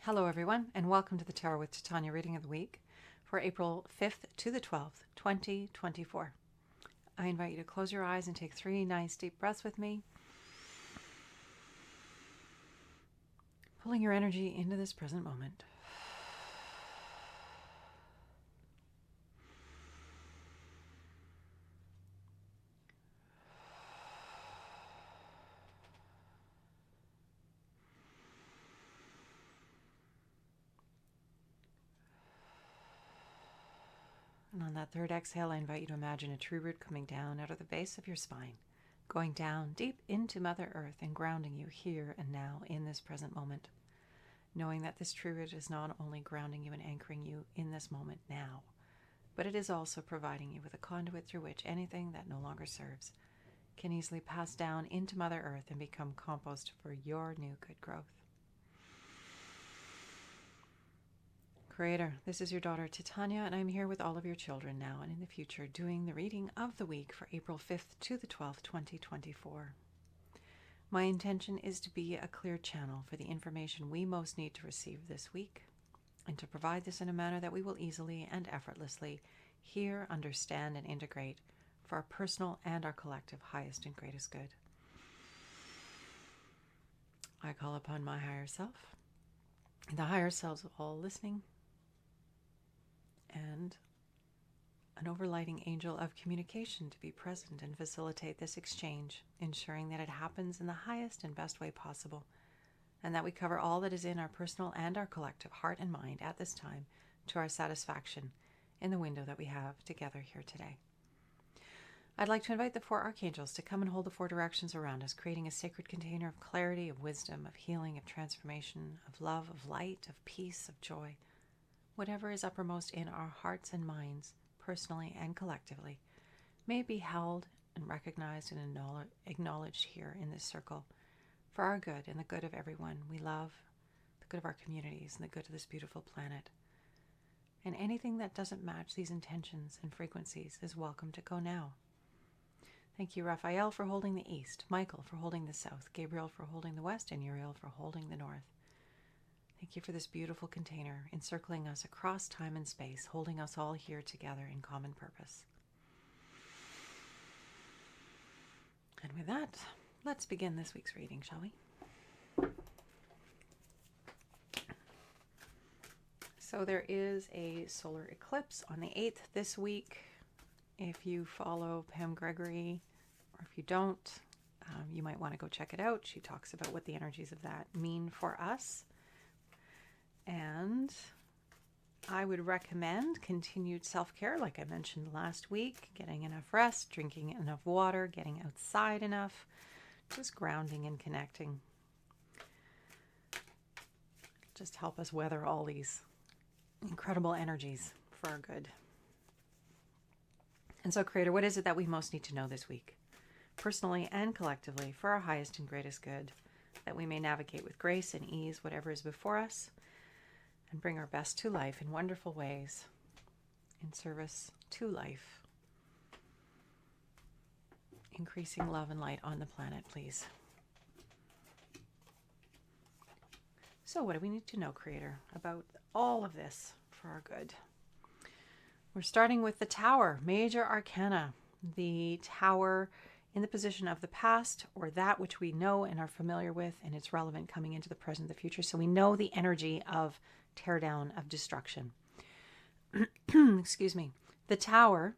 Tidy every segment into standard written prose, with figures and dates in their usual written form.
Hello everyone, and welcome to the Tarot with Titania reading of the week for April 5th to the 12th, 2024. I invite you to close your eyes and take 3 nice deep breaths with me, pulling your energy into this present moment. And on that third exhale, I invite you to imagine a tree root coming down out of the base of your spine, going down deep into Mother Earth and grounding you here and now in this present moment, knowing that this tree root is not only grounding you and anchoring you in this moment now, but it is also providing you with a conduit through which anything that no longer serves can easily pass down into Mother Earth and become compost for your new good growth. Creator, this is your daughter Titania, and I'm here with all of your children now and in the future doing the reading of the week for April 5th to the 12th, 2024. My intention is to be a clear channel for the information we most need to receive this week, and to provide this in a manner that we will easily and effortlessly hear, understand, and integrate for our personal and our collective highest and greatest good. I call upon my higher self, the higher selves of all listening, and an overlighting angel of communication to be present and facilitate this exchange, ensuring that it happens in the highest and best way possible, and that we cover all that is in our personal and our collective heart and mind at this time to our satisfaction in the window that we have together here today. I'd like to invite the 4 archangels to come and hold the 4 directions around us, creating a sacred container of clarity, of wisdom, of healing, of transformation, of love, of light, of peace, of joy. Whatever is uppermost in our hearts and minds, personally and collectively, may be held and recognized and acknowledged here in this circle for our good and the good of everyone we love, the good of our communities, and the good of this beautiful planet. And anything that doesn't match these intentions and frequencies is welcome to go now. Thank you, Raphael, for holding the east, Michael for holding the south, Gabriel for holding the west, and Uriel for holding the north. Thank you for this beautiful container encircling us across time and space, holding us all here together in common purpose. And with that, let's begin this week's reading, shall we? So there is a solar eclipse on the 8th this week. If you follow Pam Gregory, or if you don't, you might want to go check it out. She talks about what the energies of that mean for us. And I would recommend continued self-care, like I mentioned last week, getting enough rest, drinking enough water, getting outside enough, just grounding and connecting. Just help us weather all these incredible energies for our good. And so, Creator, what is it that we most need to know this week, personally and collectively, for our highest and greatest good, that we may navigate with grace and ease whatever is before us, and bring our best to life in wonderful ways, in service to life, increasing love and light on the planet, please. So what do we need to know, Creator, about all of this for our good? We're starting with the Tower, Major Arcana. The Tower in the position of the past, or that which we know and are familiar with, and it's relevant coming into the present, the future. So we know the energy of tear down, of destruction. Excuse me. The Tower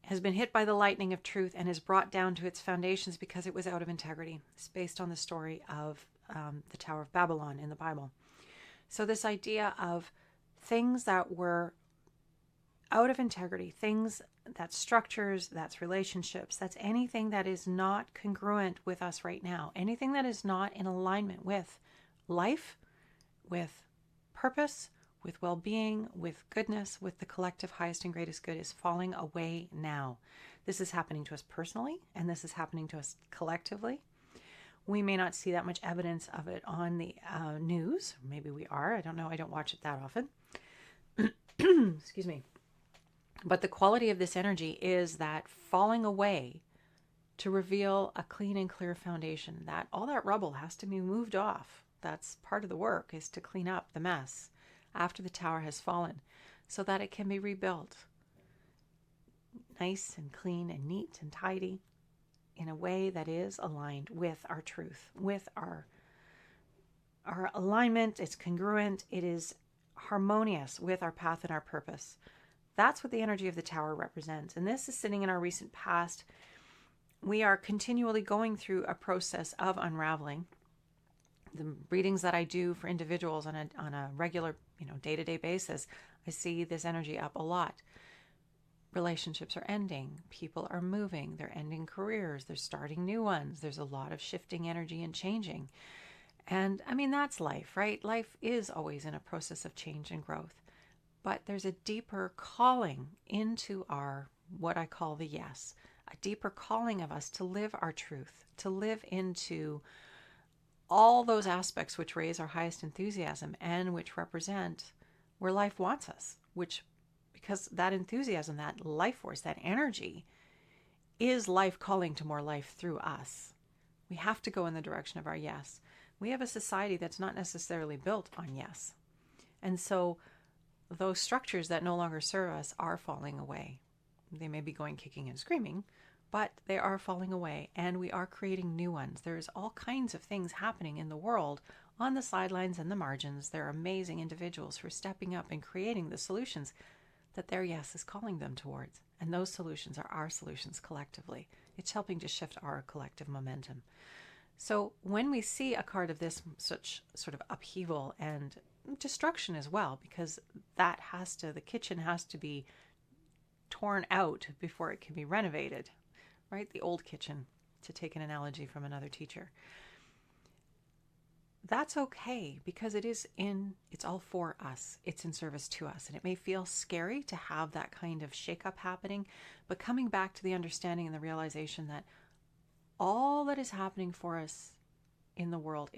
has been hit by the lightning of truth and is brought down to its foundations because it was out of integrity. It's based on the story of the Tower of Babylon in the Bible. So this idea of things that were out of integrity, things, that's structures, that's relationships, that's anything that is not congruent with us right now, anything that is not in alignment with life, with purpose, with well-being, with goodness, with the collective highest and greatest good is falling away now. This is happening to us personally, and this is happening to us collectively. We may not see that much evidence of it on the news. Maybe we are. I don't know. I don't watch it that often. Excuse me. But the quality of this energy is that falling away to reveal a clean and clear foundation, that all that rubble has to be moved off That's part of the work, is to clean up the mess after the tower has fallen so that it can be rebuilt nice and clean and neat and tidy in a way that is aligned with our truth, with our alignment. It's congruent. It is harmonious with our path and our purpose. That's what the energy of the tower represents. And this is sitting in our recent past. We are continually going through a process of unraveling. The readings that I do for individuals on a regular, day-to-day basis, I see this energy up a lot. Relationships are ending. People are moving. They're ending careers. They're starting new ones. There's a lot of shifting energy and changing. And I mean, that's life, right? Life is always in a process of change and growth. But there's a deeper calling into our, what I call the yes, a deeper calling of us to live our truth, to live into all those aspects which raise our highest enthusiasm and which represent where life wants us, because that enthusiasm, that life force, that energy is life calling to more life through us. We have to go in the direction of our yes. We have a society that's not necessarily built on yes. And so those structures that no longer serve us are falling away. They may be going kicking and screaming, but they are falling away, and we are creating new ones. There's all kinds of things happening in the world on the sidelines and the margins. There are amazing individuals who are stepping up and creating the solutions that their yes is calling them towards. And those solutions are our solutions collectively. It's helping to shift our collective momentum. So when we see a card of this such sort of upheaval and destruction as well, because the kitchen has to be torn out before it can be renovated, right? The old kitchen, to take an analogy from another teacher. That's okay, because it's all for us. It's in service to us. And it may feel scary to have that kind of shakeup happening, but coming back to the understanding and the realization that all that is happening for us in the world,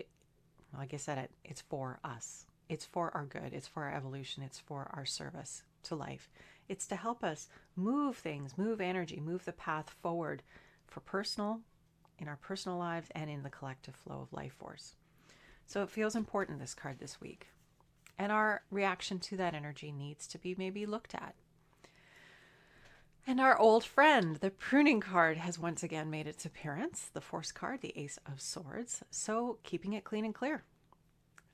like I said, it's for us. It's for our good. It's for our evolution. It's for our service to life. It's to help us move things, move energy, move the path forward in our personal lives and in the collective flow of life force. So it feels important, this card this week. And our reaction to that energy needs to be maybe looked at. And our old friend, the pruning card, has once again made its appearance, the Force card, the Ace of Swords. So keeping it clean and clear.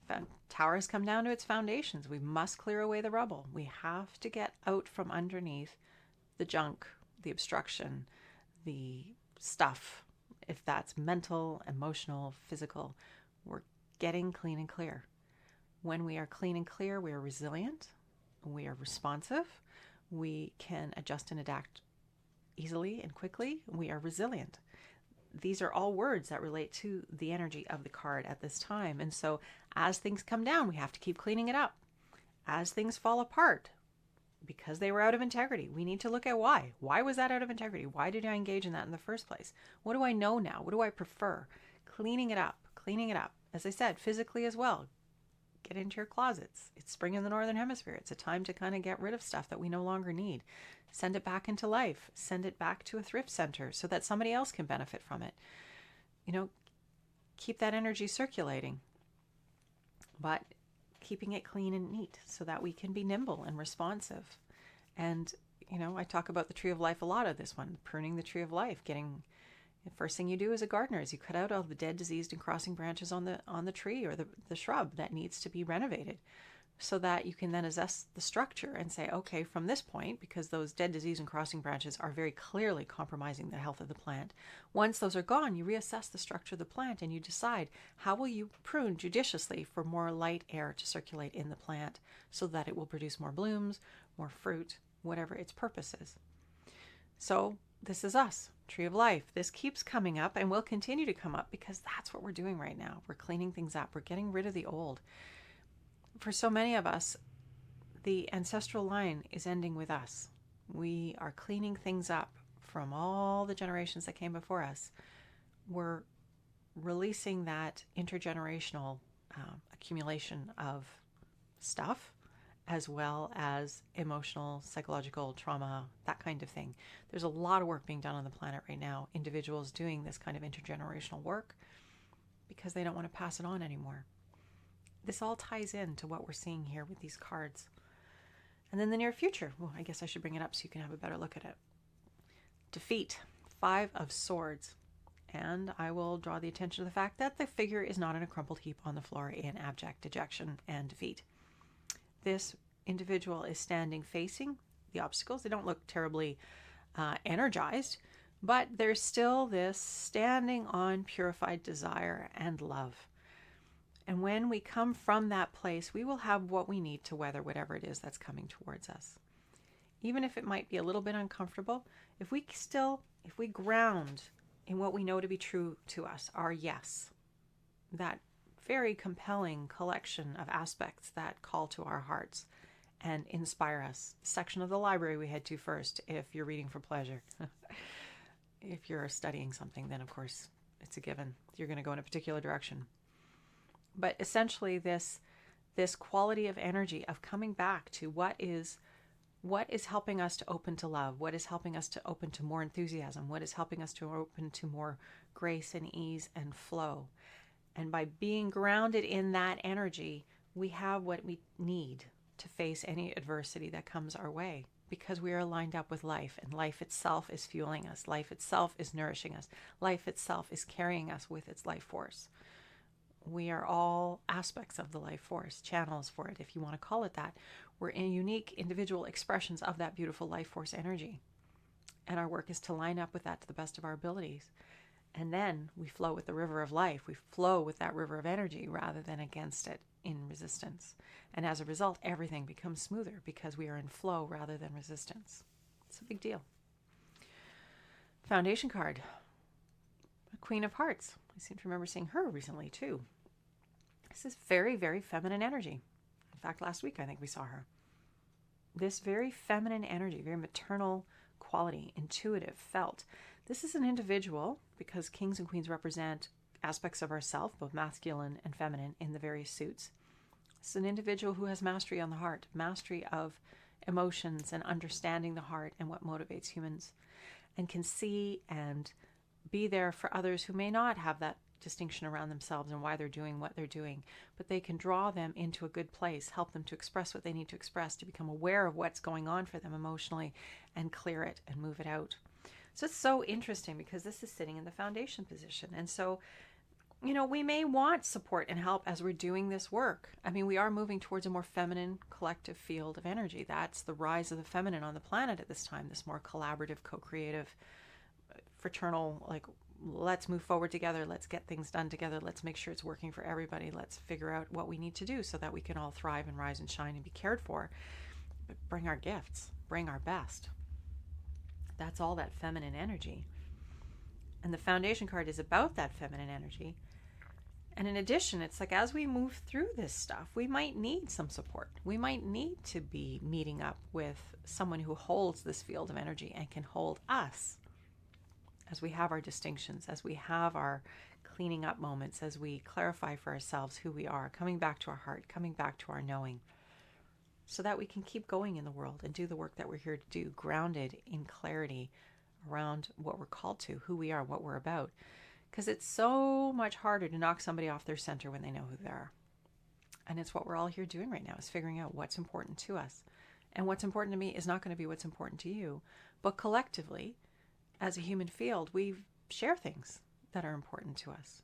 The tower has come down to its foundations. We must clear away the rubble. We have to get out from underneath the junk, the obstruction, the stuff. If that's mental, emotional, physical, we're getting clean and clear. When we are clean and clear, we are resilient, we are responsive, we can adjust and adapt easily and quickly, we are resilient. These are all words that relate to the energy of the card at this time. And so as things come down, we have to keep cleaning it up. As things fall apart, because they were out of integrity, we need to look at why. Why was that out of integrity? Why did I engage in that in the first place? What do I know now? What do I prefer? Cleaning it up, cleaning it up. As I said, physically as well. Get into your closets. It's spring in the Northern Hemisphere. It's a time to kind of get rid of stuff that we no longer need. Send it back into life. Send it back to a thrift center so that somebody else can benefit from it. Keep that energy circulating, but keeping it clean and neat so that we can be nimble and responsive. And, I talk about the tree of life a lot of this one, pruning the tree of life, the first thing you do as a gardener is you cut out all the dead, diseased, and crossing branches on the tree or the shrub that needs to be renovated, so that you can then assess the structure and say, okay, from this point, because those dead, diseased, and crossing branches are very clearly compromising the health of the plant. Once those are gone, you reassess the structure of the plant and you decide how will you prune judiciously for more light air to circulate in the plant so that it will produce more blooms, more fruit, whatever its purpose is. So this is us, tree of life. This keeps coming up and will continue to come up because that's what we're doing right now. We're cleaning things up. We're getting rid of the old. For so many of us, the ancestral line is ending with us. We are cleaning things up from all the generations that came before us. We're releasing that intergenerational accumulation of stuff, as well as emotional, psychological trauma, that kind of thing. There's a lot of work being done on the planet right now. Individuals doing this kind of intergenerational work because they don't want to pass it on anymore. this all ties into what we're seeing here with these cards. And then the near future. Well, I guess I should bring it up so you can have a better look at it. Defeat, 5 of Swords. And I will draw the attention to the fact that the figure is not in a crumpled heap on the floor in abject dejection and defeat. This individual is standing facing the obstacles. They don't look terribly energized, but there's still this standing on purified desire and love. And when we come from that place, we will have what we need to weather whatever it is that's coming towards us. Even if it might be a little bit uncomfortable, if we ground in what we know to be true to us, our yes, that very compelling collection of aspects that call to our hearts and inspire us. Section of the library we head to first if you're reading for pleasure. If you're studying something, then of course it's a given. You're going to go in a particular direction. But essentially this quality of energy of coming back to what is helping us to open to love, what is helping us to open to more enthusiasm, what is helping us to open to more grace and ease and flow. And by being grounded in that energy, we have what we need to face any adversity that comes our way, because we are lined up with life, and life itself is fueling us. Life itself is nourishing us. Life itself is carrying us with its life force. We are all aspects of the life force, channels for it, if you want to call it that. We're in unique individual expressions of that beautiful life force energy. And our work is to line up with that to the best of our abilities. And then we flow with the river of life. We flow with that river of energy rather than against it in resistance. And as a result, everything becomes smoother because we are in flow rather than resistance. It's a big deal. Foundation card. Queen of Hearts. I seem to remember seeing her recently too. This is very, very feminine energy. In fact, last week I think we saw her. This very feminine energy, very maternal quality, intuitive, felt. This is an individual, because kings and queens represent aspects of ourself, both masculine and feminine, in the various suits. It's an individual who has mastery on the heart, mastery of emotions and understanding the heart and what motivates humans, and can see and be there for others who may not have that distinction around themselves and why they're doing what they're doing, but they can draw them into a good place, help them to express what they need to express, to become aware of what's going on for them emotionally and clear it and move it out. So it's so interesting because this is sitting in the foundation position. And so, we may want support and help as we're doing this work. I mean, we are moving towards a more feminine collective field of energy. That's the rise of the feminine on the planet at this time, this more collaborative, co-creative, fraternal, like, let's move forward together. Let's get things done together. Let's make sure it's working for everybody. Let's figure out what we need to do so that we can all thrive and rise and shine and be cared for. But bring our gifts, bring our best. That's all that feminine energy. And the foundation card is about that feminine energy. And in addition, it's like as we move through this stuff, we might need some support. We might need to be meeting up with someone who holds this field of energy and can hold us as we have our distinctions, as we have our cleaning up moments, as we clarify for ourselves who we are, coming back to our heart, coming back to our knowing, so that we can keep going in the world and do the work that we're here to do, grounded in clarity around what we're called to, who we are, what we're about. Because it's so much harder to knock somebody off their center when they know who they are. And it's what we're all here doing right now, is figuring out what's important to us. And what's important to me is not going to be what's important to you. But collectively, as a human field, we share things that are important to us.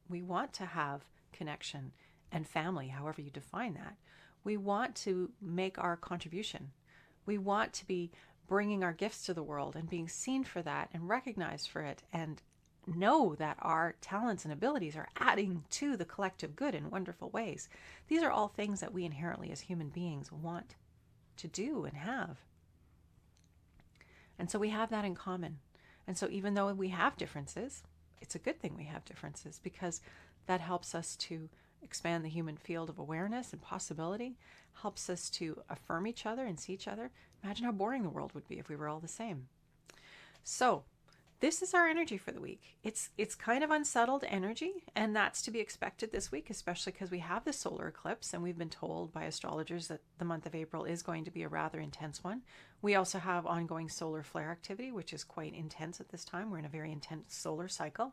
We want to have connection and family, however you define that. We want to make our contribution. We want to be bringing our gifts to the world and being seen for that and recognized for it, and know that our talents and abilities are adding to the collective good in wonderful ways. These are all things that we inherently as human beings want to do and have. And so we have that in common. And so even though we have differences, it's a good thing we have differences, because that helps us to expand the human field of awareness and possibility, helps us to affirm each other and see each other. Imagine how boring the world would be if we were all the same. So this is our energy for the week. It's kind of unsettled energy, and that's to be expected this week, especially because we have the solar eclipse, and we've been told by astrologers that the month of April is going to be a rather intense one. We also have ongoing solar flare activity, which is quite intense at this time. We're in a very intense solar cycle.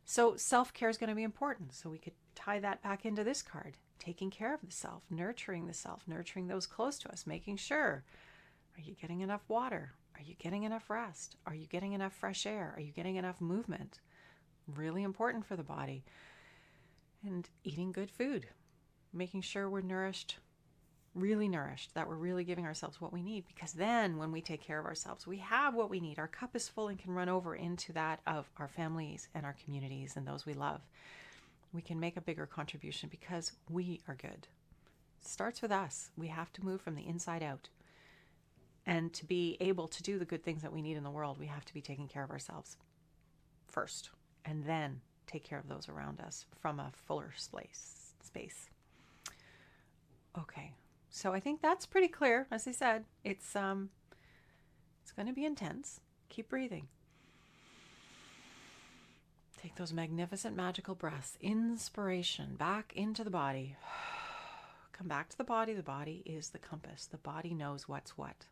So self-care is going to be important. So we could tie that back into this card. taking care of the self, nurturing those close to us, making sure, are you getting enough water? Are you getting enough rest? Are you getting enough fresh air? Are you getting enough movement? Really important for the body. And eating good food, making sure we're nourished, really nourished, that we're really giving ourselves what we need, because then when we take care of ourselves, we have what we need. Our cup is full and can run over into that of our families and our communities and those we love. We can make a bigger contribution because we are good. It starts with us. We have to move from the inside out. And to be able to do the good things that we need in the world, we have to be taking care of ourselves first, and then take care of those around us from a fuller space. Okay, so I think that's pretty clear. As I said, it's going to be intense. Keep breathing. Take those magnificent, magical breaths. Inspiration, back into the body. Come back to the body. The body is the compass. The body knows what's what.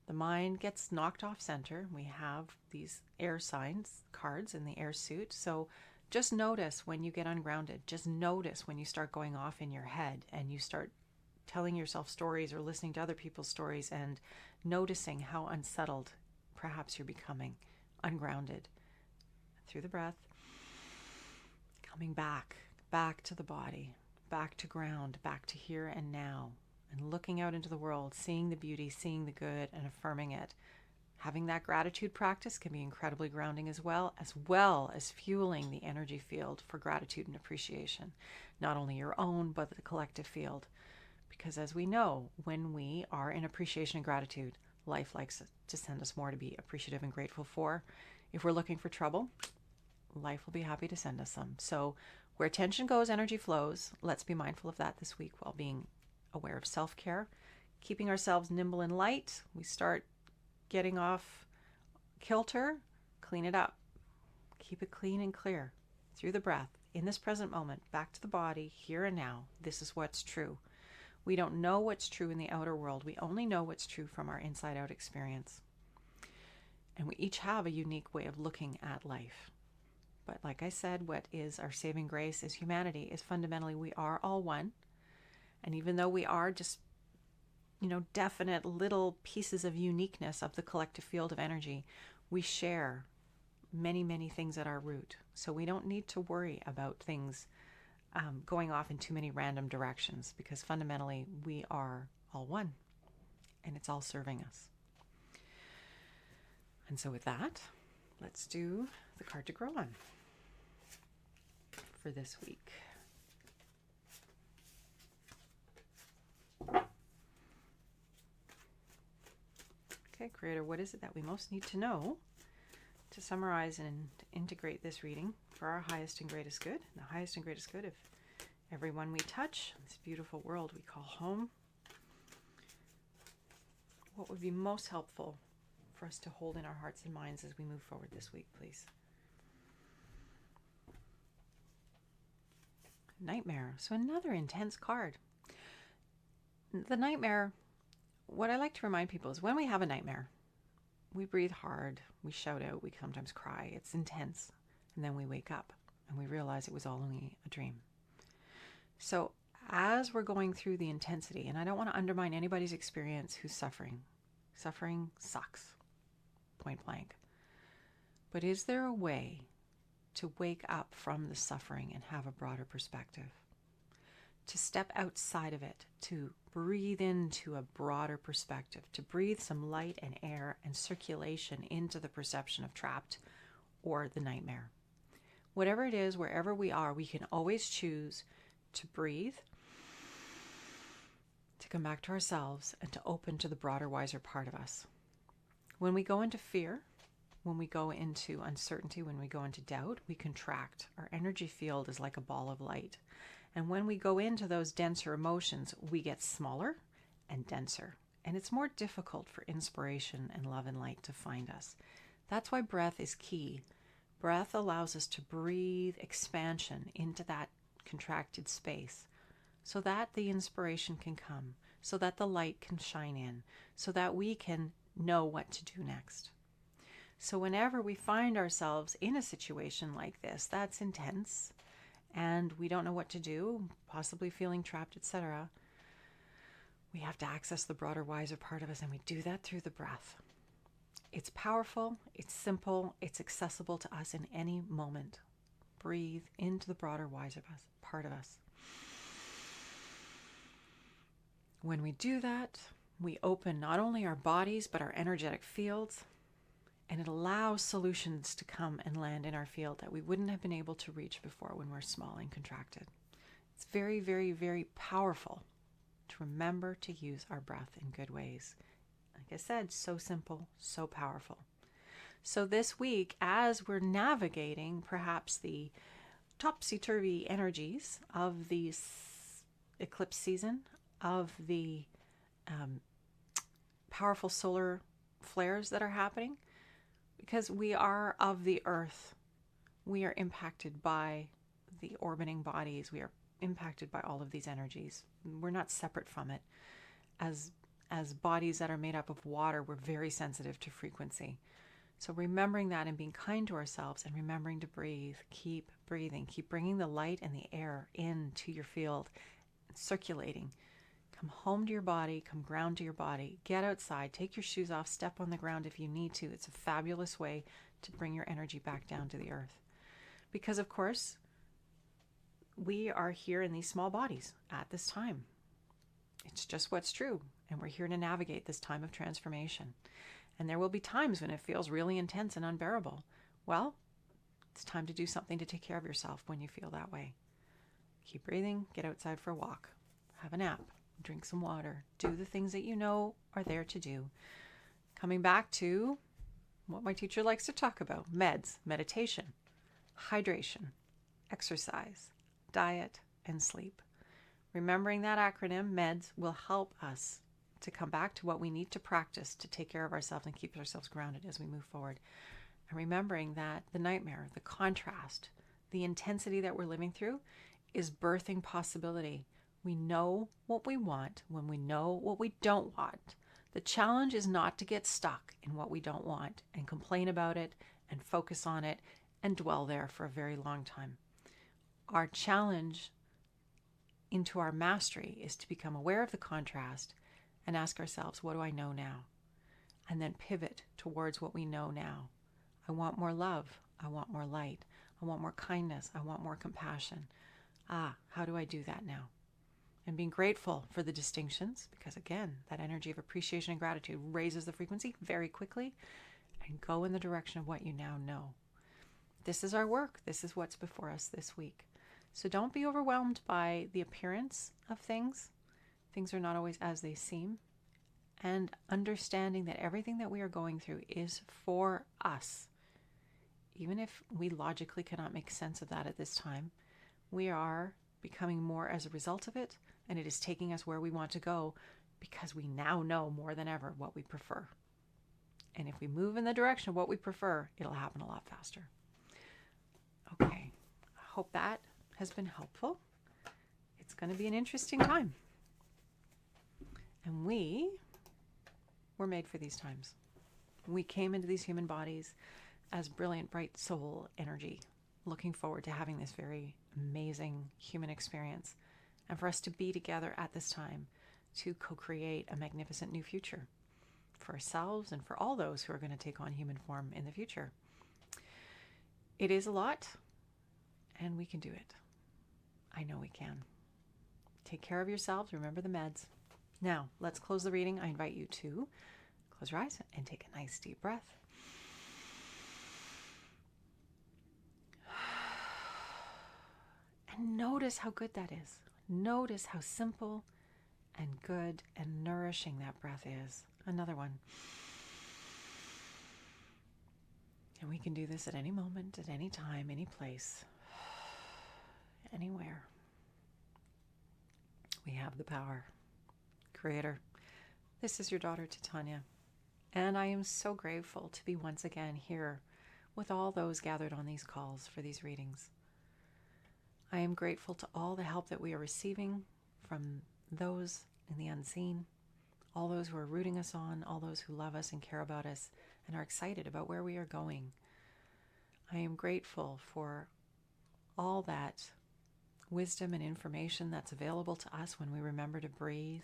The mind gets knocked off center. We have these air signs, cards in the air suit. So just notice when you get ungrounded. Just notice when you start going off in your head and you start telling yourself stories or listening to other people's stories and noticing how unsettled perhaps you're becoming, ungrounded. Through the breath, coming back to the body, back to ground, back to here and now, and looking out into the world, seeing the beauty, seeing the good, and affirming it. Having that gratitude practice can be incredibly grounding as well as fueling the energy field for gratitude and appreciation, not only your own, but the collective field. Because as we know, when we are in appreciation and gratitude, life likes to send us more to be appreciative and grateful for. If we're looking for trouble, life will be happy to send us some. So where tension goes, energy flows. Let's be mindful of that this week while being aware of self-care, keeping ourselves nimble and light. We start getting off kilter, clean it up. Keep it clean and clear through the breath, in this present moment, back to the body, here and now. This is what's true. We don't know what's true in the outer world. We only know what's true from our inside-out experience. And we each have a unique way of looking at life. But like I said, what is our saving grace is humanity, is fundamentally we are all one. And even though we are just, definite little pieces of uniqueness of the collective field of energy, we share many, many things at our root. So we don't need to worry about things going off in too many random directions, because fundamentally we are all one and it's all serving us. And so with that, let's do the card to grow on for this week. Okay, Creator, what is it that we most need to know to summarize and integrate this reading for our highest and greatest good? The highest and greatest good of everyone we touch, this beautiful world we call home. What would be most helpful for us to hold in our hearts and minds as we move forward this week, please? Nightmare. So another intense card. The nightmare, what I like to remind people is when we have a nightmare, we breathe hard, we shout out, we sometimes cry. It's intense. And then we wake up and we realize it was all only a dream. So as we're going through the intensity, and I don't want to undermine anybody's experience who's suffering. Suffering sucks, point blank. But is there a way to wake up from the suffering and have a broader perspective? To step outside of it, to breathe into a broader perspective, to breathe some light and air and circulation into the perception of trapped or the nightmare. Whatever it is, wherever we are, we can always choose to breathe, to come back to ourselves, and to open to the broader, wiser part of us. When we go into fear, when we go into uncertainty, when we go into doubt, we contract. Our energy field is like a ball of light. And when we go into those denser emotions, we get smaller and denser. And it's more difficult for inspiration and love and light to find us. That's why breath is key. Breath allows us to breathe expansion into that contracted space so that the inspiration can come, so that the light can shine in, so that we can know what to do next. So whenever we find ourselves in a situation like this, that's intense, and we don't know what to do, possibly feeling trapped, etc., we have to access the broader, wiser part of us, and we do that through the breath. It's powerful, it's simple, it's accessible to us in any moment. Breathe into the broader, wiser part of us. When we do that, we open not only our bodies, but our energetic fields, and it allows solutions to come and land in our field that we wouldn't have been able to reach before when we're small and contracted. It's very, very, very powerful to remember to use our breath in good ways. Like I said, so simple, so powerful. So this week, as we're navigating perhaps the topsy-turvy energies of the eclipse season, of the powerful solar flares that are happening, because we are of the earth, we are impacted by the orbiting bodies, we are impacted by all of these energies. We're not separate from it. As bodies that are made up of water, we're very sensitive to frequency. So remembering that and being kind to ourselves and remembering to breathe, keep breathing, keep bringing the light and the air into your field, circulating. Come home to your body, come ground to your body, get outside, take your shoes off, step on the ground if you need to. It's a fabulous way to bring your energy back down to the earth. Because of course, we are here in these small bodies at this time. It's just what's true. And we're here to navigate this time of transformation. And there will be times when it feels really intense and unbearable. Well, it's time to do something to take care of yourself when you feel that way. Keep breathing, get outside for a walk, have a nap, drink some water, do the things that you know are there to do. Coming back to what my teacher likes to talk about, meds, meditation, hydration, exercise, diet, and sleep. Remembering that acronym, meds, will help us to come back to what we need to practice to take care of ourselves and keep ourselves grounded as we move forward. And remembering that the nightmare, the contrast, the intensity that we're living through is birthing possibility. We know what we want when we know what we don't want. The challenge is not to get stuck in what we don't want and complain about it and focus on it and dwell there for a very long time. Our challenge into our mastery is to become aware of the contrast and ask ourselves, what do I know now? And then pivot towards what we know now. I want more love. I want more light. I want more kindness. I want more compassion. How do I do that now? And being grateful for the distinctions, because again, that energy of appreciation and gratitude raises the frequency very quickly, and go in the direction of what you now know. This is our work. This is what's before us this week. So don't be overwhelmed by the appearance of things. Things are not always as they seem. And understanding that everything that we are going through is for us. Even if we logically cannot make sense of that at this time, we are becoming more as a result of it, and it is taking us where we want to go because we now know more than ever what we prefer. And if we move in the direction of what we prefer, it'll happen a lot faster. Okay, I hope that has been helpful. It's going to be an interesting time. And we were made for these times. We came into these human bodies as brilliant, bright soul energy, looking forward to having this very amazing human experience, and for us to be together at this time to co-create a magnificent new future for ourselves and for all those who are going to take on human form in the future. It is a lot, and we can do it. I know we can. Take care of yourselves. Remember the meds. Now, let's close the reading. I invite you to close your eyes and take a nice deep breath. And notice how good that is. Notice how simple and good and nourishing that breath is. Another one. And we can do this at any moment, at any time, any place, anywhere. We have the power. Creator, this is your daughter Titania, and I am so grateful to be once again here with all those gathered on these calls for these readings. I am grateful to all the help that we are receiving from those in the unseen, all those who are rooting us on, all those who love us and care about us and are excited about where we are going. I am grateful for all that wisdom and information that's available to us when we remember to breathe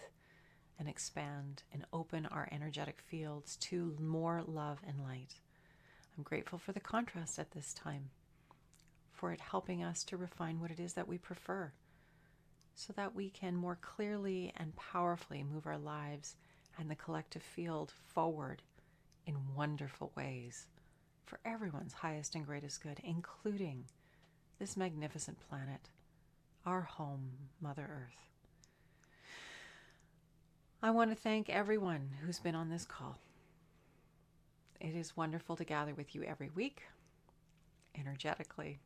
and expand and open our energetic fields to more love and light. I'm grateful for the contrast at this time, for it helping us to refine what it is that we prefer, so that we can more clearly and powerfully move our lives and the collective field forward in wonderful ways for everyone's highest and greatest good, including this magnificent planet, our home, Mother Earth. I want to thank everyone who's been on this call. It is wonderful to gather with you every week, energetically,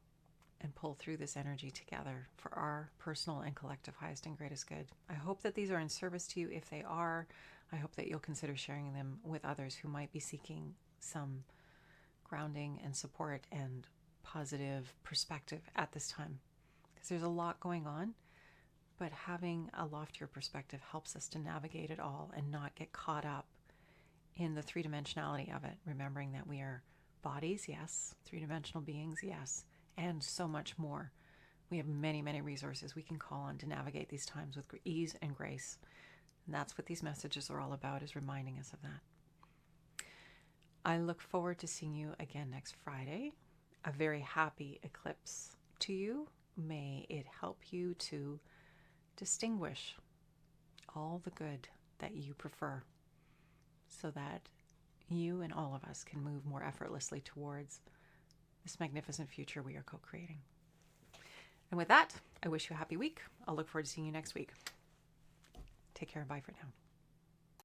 and pull through this energy together for our personal and collective highest and greatest good. I hope that these are in service to you. If they are, I hope that you'll consider sharing them with others who might be seeking some grounding and support and positive perspective at this time. Because there's a lot going on, but having a loftier perspective helps us to navigate it all and not get caught up in the three-dimensionality of it, remembering that we are bodies, yes, three-dimensional beings, yes, and so much more. We have many, many resources we can call on to navigate these times with ease and grace. And that's what these messages are all about, is reminding us of that. I look forward to seeing you again next Friday. A very happy eclipse to you. May it help you to distinguish all the good that you prefer, so that you and all of us can move more effortlessly towards this magnificent future we are co-creating. And with that, I wish you a happy week. I'll look forward to seeing you next week. Take care and bye for now.